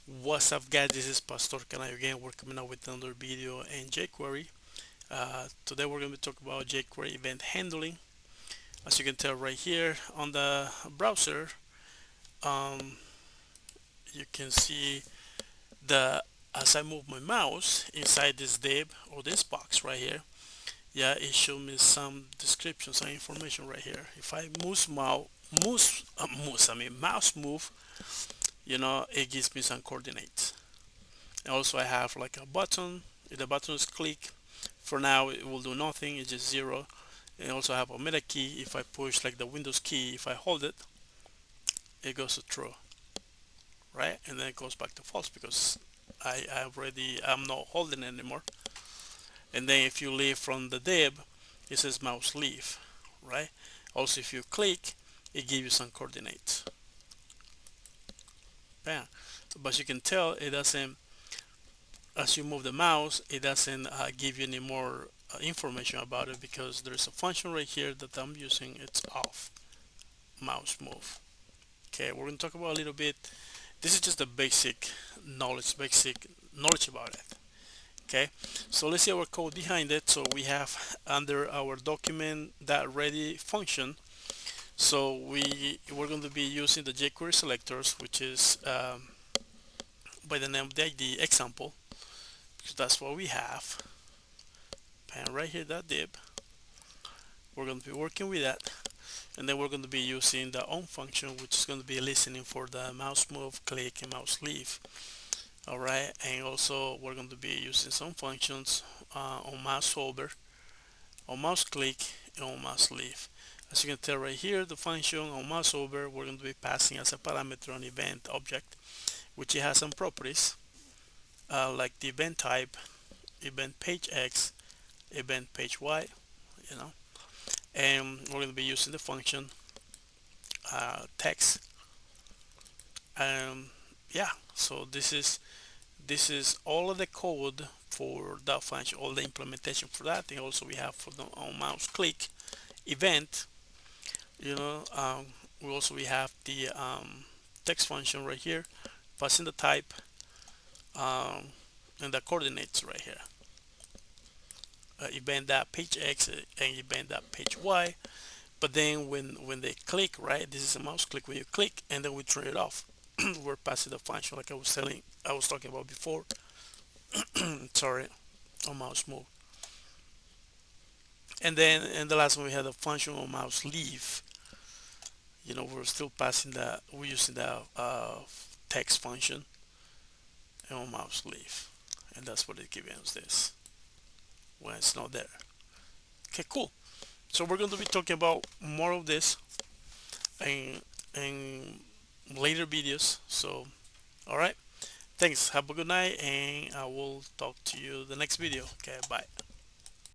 What's up, guys? This is Pastor Canayo again. We're coming out with another video in jQuery. Today we're going to be talking about jQuery event handling. As you can tell right here on the browser, um, you can see the as I move my mouse inside this div or this box right here. Yeah, it shows me some description, some information right here. If I mouse move, it gives me some coordinates. And also I have like a button. If the button is click, for now it will do nothing, it's just zero. And also I have a meta key. If I push like the Windows key, if I hold it, it goes to true, right? And then it goes back to false because I'm not holding it anymore. And then if you leave from the div, it says mouse leave, right? Also if you click, it gives you some coordinates. Bam. But as you can tell, it doesn't, as you move the mouse, it doesn't give you any more information about it because there's a function right here that I'm using. It's off mouse move. Okay, we're going to talk about a little bit. This is just the basic knowledge about it. Okay, so let's see our code behind it. So we have under our document that ready function. So we're going to be using the jQuery selectors, which is by the name of the ID example, because that's what we have. And right here, that div, we're going to be working with that, and then we're going to be using the on function, which is going to be listening for the mouse move, click, and mouse leave. All right, and also we're going to be using some functions on mouse hover, on mouse click, and on mouse leave. As you can tell right here, the function on mouse over, we're going to be passing as a parameter an event object, which it has some properties like the event type, event page X, event page Y, you know, and we're going to be using the function text. Yeah, so this is all of the code for that function, all the implementation for that, and also we have for the on mouse click event. We also we have the text function right here, passing the type and the coordinates right here. Event that page X and event that page Y. But then when they click, right, this is a mouse click when you click, and then we turn it off. We're passing the function like I was talking about before. Sorry, on mouse move. And then and the last one we had a function on mouse leave. We're still passing that. We're using the text function and on mouse leave, and that's what it gives us this when it's not there. Okay, cool. So we're going to be talking about more of this in later videos. So, all right. Thanks. Have a good night, and I will talk to you the next video. Okay, bye.